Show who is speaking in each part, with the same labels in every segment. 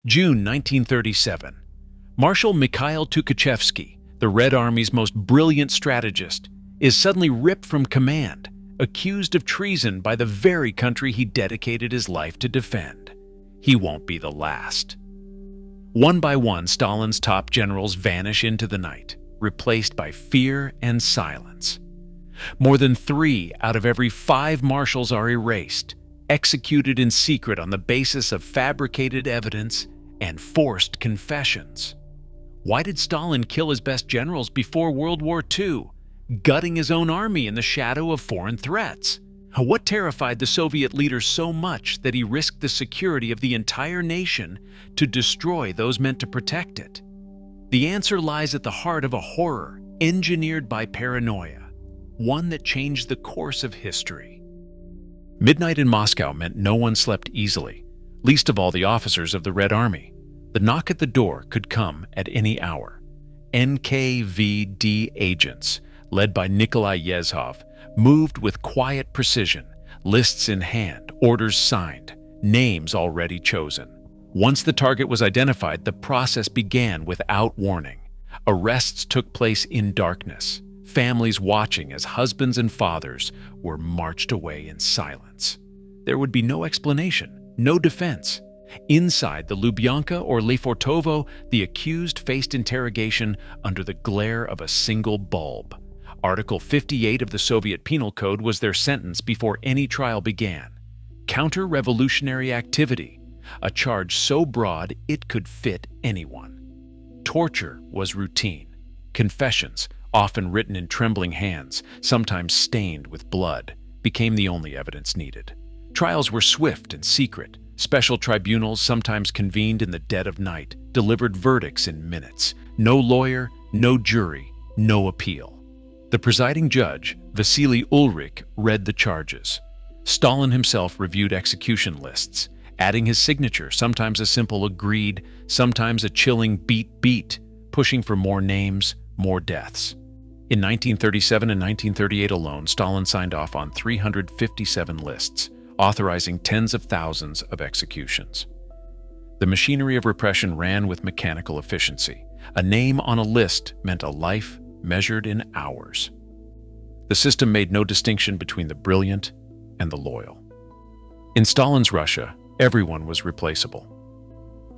Speaker 1: June 1937. Marshal Mikhail Tukhachevsky, the Red Army's most brilliant strategist, is suddenly ripped from command, accused of treason by the very country he dedicated his life to defend. He won't be the last. One by one, Stalin's top generals vanish into the night, replaced by fear and silence. More than 3 out of every 5 marshals are erased, executed in secret on the basis of fabricated evidence and forced confessions. Why did Stalin kill his best generals before World War II, gutting his own army in the shadow of foreign threats? What terrified the Soviet leader so much that he risked the security of the entire nation to destroy those meant to protect it? The answer lies at the heart of a horror engineered by paranoia, one that changed the course of history. Midnight in Moscow meant no one slept easily, least of all the officers of the Red Army. The knock at the door could come at any hour. NKVD agents, led by Nikolai Yezhov, moved with quiet precision, lists in hand, orders signed, names already chosen. Once the target was identified, the process began without warning. Arrests took place in darkness, families watching as husbands and fathers were marched away in silence. There would be no explanation, no defense. Inside the Lubyanka or Lefortovo, the accused faced interrogation under the glare of a single bulb. Article 58 of the Soviet Penal Code was their sentence before any trial began. Counter-revolutionary activity, a charge so broad it could fit anyone. Torture was routine. Confessions, often written in trembling hands, sometimes stained with blood, became the only evidence needed. Trials were swift and secret. Special tribunals, sometimes convened in the dead of night, delivered verdicts in minutes. No lawyer, no jury, no appeal. The presiding judge, Vasily Ulrich, read the charges. Stalin himself reviewed execution lists, adding his signature, sometimes a simple agreed, sometimes a chilling beat, pushing for more names, more deaths. In 1937 and 1938 alone, Stalin signed off on 357 lists, authorizing tens of thousands of executions. The machinery of repression ran with mechanical efficiency. A name on a list meant a life measured in hours. The system made no distinction between the brilliant and the loyal. In Stalin's Russia, everyone was replaceable.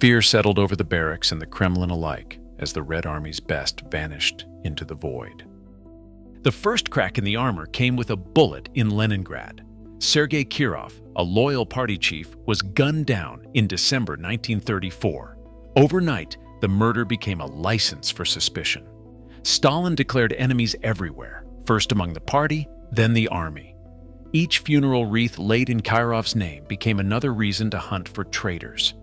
Speaker 1: Fear settled over the barracks and the Kremlin alike as the Red Army's best vanished into the void. The first crack in the armor came with a bullet in Leningrad. Sergei Kirov, a loyal party chief, was gunned down in December 1934. Overnight, the murder became a license for suspicion. Stalin declared enemies everywhere, first among the party, then the army. Each funeral wreath laid in Kirov's name became another reason to hunt for traitors.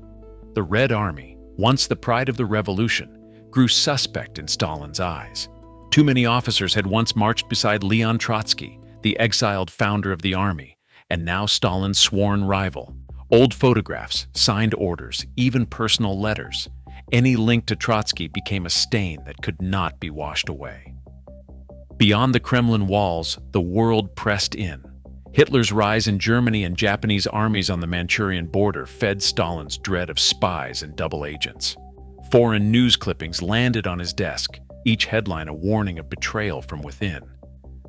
Speaker 1: The Red Army, once the pride of the revolution, grew suspect in Stalin's eyes. Too many officers had once marched beside Leon Trotsky, the exiled founder of the army, and now Stalin's sworn rival. Old photographs, signed orders, even personal letters. Any link to Trotsky became a stain that could not be washed away. Beyond the Kremlin walls, the world pressed in. Hitler's rise in Germany and Japanese armies on the Manchurian border fed Stalin's dread of spies and double agents. Foreign news clippings landed on his desk, each headline a warning of betrayal from within.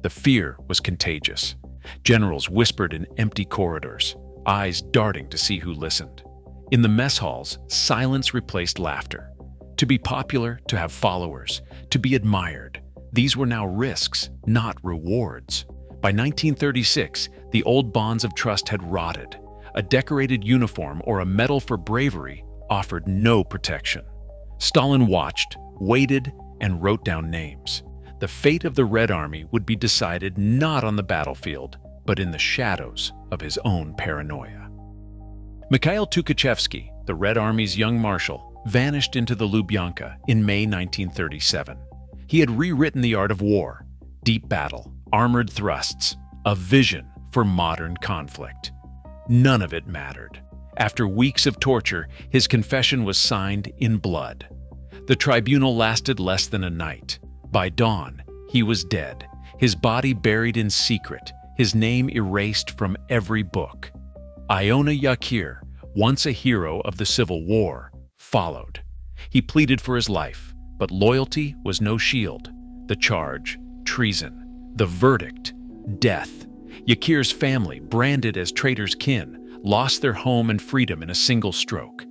Speaker 1: The fear was contagious. Generals whispered in empty corridors, eyes darting to see who listened. In the mess halls, silence replaced laughter. To be popular, to have followers, to be admired, these were now risks, not rewards. By 1936, the old bonds of trust had rotted. A decorated uniform or a medal for bravery offered no protection. Stalin watched, waited, and wrote down names. The fate of the Red Army would be decided not on the battlefield, but in the shadows of his own paranoia. Mikhail Tukhachevsky, the Red Army's young marshal, vanished into the Lubyanka in May 1937. He had rewritten the art of war: deep battle, armored thrusts, a vision for modern conflict. None of it mattered. After weeks of torture, his confession was signed in blood. The tribunal lasted less than a night. By dawn, he was dead, his body buried in secret, his name erased from every book. Iona Yakir, once a hero of the Civil War, followed. He pleaded for his life, but loyalty was no shield. The charge, treason. The verdict, death. Yakir's family, branded as traitor's kin, lost their home and freedom in a single stroke.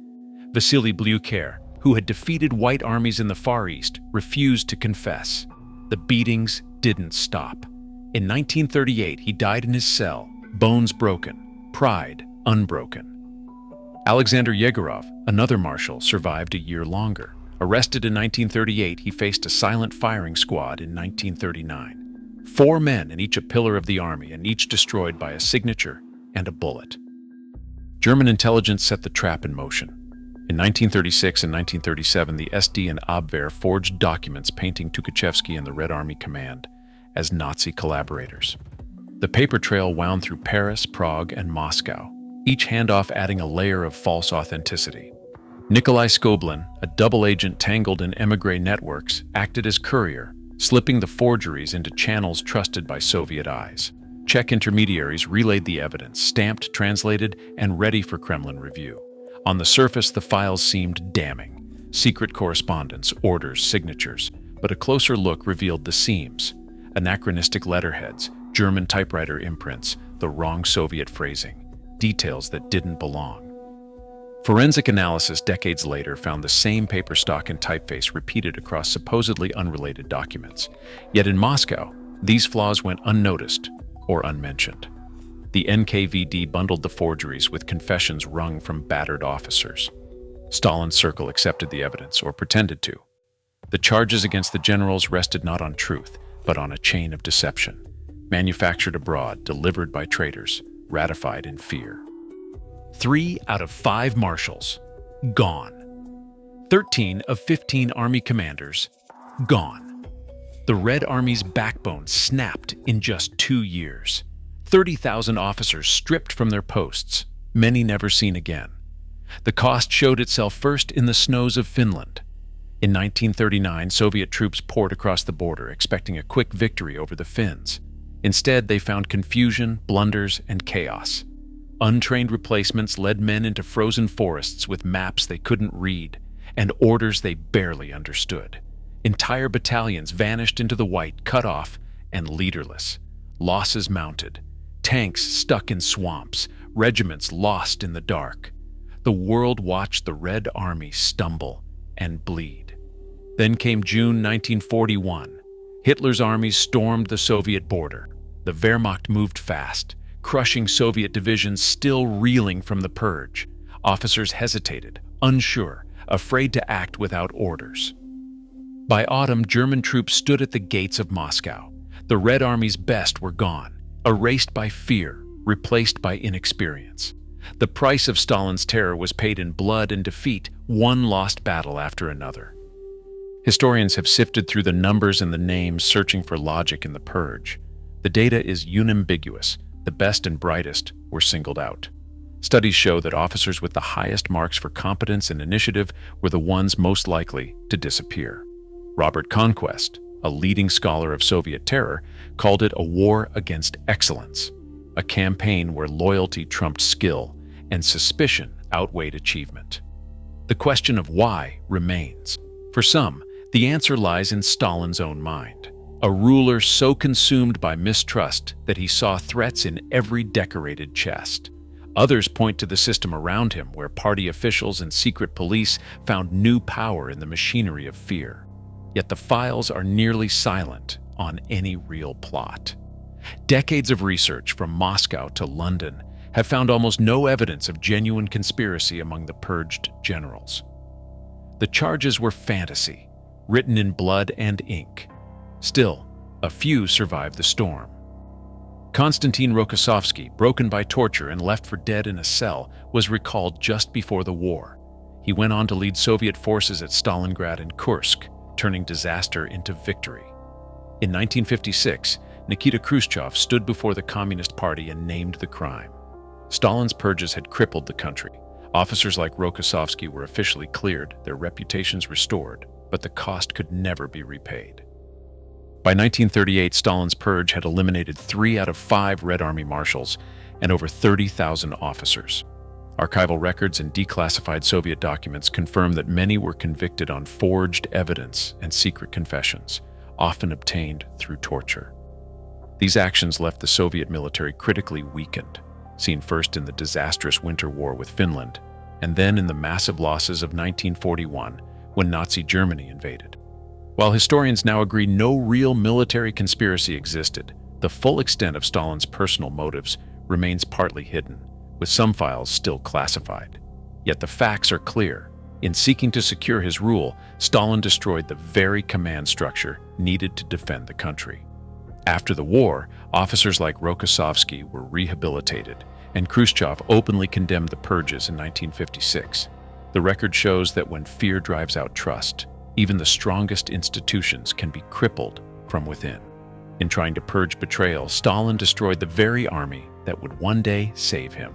Speaker 1: Vasily Blyukher, who had defeated white armies in the Far East, refused to confess. The beatings didn't stop. In 1938, he died in his cell, bones broken, pride unbroken. Alexander Yegorov, another marshal, survived a year longer. Arrested in 1938, he faced a silent firing squad in 1939. 4 men, and each a pillar of the army, and each destroyed by a signature and a bullet. German intelligence set the trap in motion. In 1936 and 1937, the SD and Abwehr forged documents painting Tukhachevsky and the Red Army Command as Nazi collaborators. The paper trail wound through Paris, Prague, and Moscow, each handoff adding a layer of false authenticity. Nikolai Skoblin, a double agent tangled in émigré networks, acted as courier, slipping the forgeries into channels trusted by Soviet eyes. Czech intermediaries relayed the evidence, stamped, translated, and ready for Kremlin review. On the surface, the files seemed damning. Secret correspondence, orders, signatures. But a closer look revealed the seams. Anachronistic letterheads, German typewriter imprints, the wrong Soviet phrasing. Details that didn't belong. Forensic analysis decades later found the same paper stock and typeface repeated across supposedly unrelated documents. Yet in Moscow, these flaws went unnoticed or unmentioned. The NKVD bundled the forgeries with confessions wrung from battered officers. Stalin's circle accepted the evidence, or pretended to. The charges against the generals rested not on truth, but on a chain of deception. Manufactured abroad, delivered by traitors, ratified in fear. 3 out of 5 marshals, gone. 13 of 15 army commanders, gone. The Red Army's backbone snapped in just 2 years. 30,000 officers stripped from their posts, many never seen again. The cost showed itself first in the snows of Finland. In 1939, Soviet troops poured across the border, expecting a quick victory over the Finns. Instead, they found confusion, blunders, and chaos. Untrained replacements led men into frozen forests with maps they couldn't read and orders they barely understood. Entire battalions vanished into the white, cut off and leaderless. Losses mounted. Tanks stuck in swamps, regiments lost in the dark. The world watched the Red Army stumble and bleed. Then came June 1941. Hitler's armies stormed the Soviet border. The Wehrmacht moved fast, crushing Soviet divisions still reeling from the purge. Officers hesitated, unsure, afraid to act without orders. By autumn, German troops stood at the gates of Moscow. The Red Army's best were gone, erased by fear, replaced by inexperience. The price of Stalin's terror was paid in blood and defeat, one lost battle after another. Historians have sifted through the numbers and the names, searching for logic in the purge. The data is unambiguous. The best and brightest were singled out. Studies show that officers with the highest marks for competence and initiative were the ones most likely to disappear. Robert Conquest, a leading scholar of Soviet terror, called it a war against excellence, a campaign where loyalty trumped skill and suspicion outweighed achievement. The question of why remains. For some, the answer lies in Stalin's own mind, a ruler so consumed by mistrust that he saw threats in every decorated chest. Others point to the system around him, where party officials and secret police found new power in the machinery of fear. Yet the files are nearly silent on any real plot. Decades of research from Moscow to London have found almost no evidence of genuine conspiracy among the purged generals. The charges were fantasy, written in blood and ink. Still, a few survived the storm. Konstantin Rokossovsky, broken by torture and left for dead in a cell, was recalled just before the war. He went on to lead Soviet forces at Stalingrad and Kursk, turning disaster into victory. In 1956, Nikita Khrushchev stood before the Communist Party and named the crime. Stalin's purges had crippled the country. Officers like Rokossovsky were officially cleared, their reputations restored, but the cost could never be repaid. By 1938, Stalin's purge had eliminated 3 out of 5 Red Army marshals and over 30,000 officers. Archival records and declassified Soviet documents confirm that many were convicted on forged evidence and secret confessions, often obtained through torture. These actions left the Soviet military critically weakened, seen first in the disastrous Winter War with Finland, and then in the massive losses of 1941 when Nazi Germany invaded. While historians now agree no real military conspiracy existed, the full extent of Stalin's personal motives remains partly hidden, with some files still classified. Yet the facts are clear. In seeking to secure his rule, Stalin destroyed the very command structure needed to defend the country. After the war, officers like Rokossovsky were rehabilitated, and Khrushchev openly condemned the purges in 1956. The record shows that when fear drives out trust, even the strongest institutions can be crippled from within. In trying to purge betrayal, Stalin destroyed the very army that would one day save him.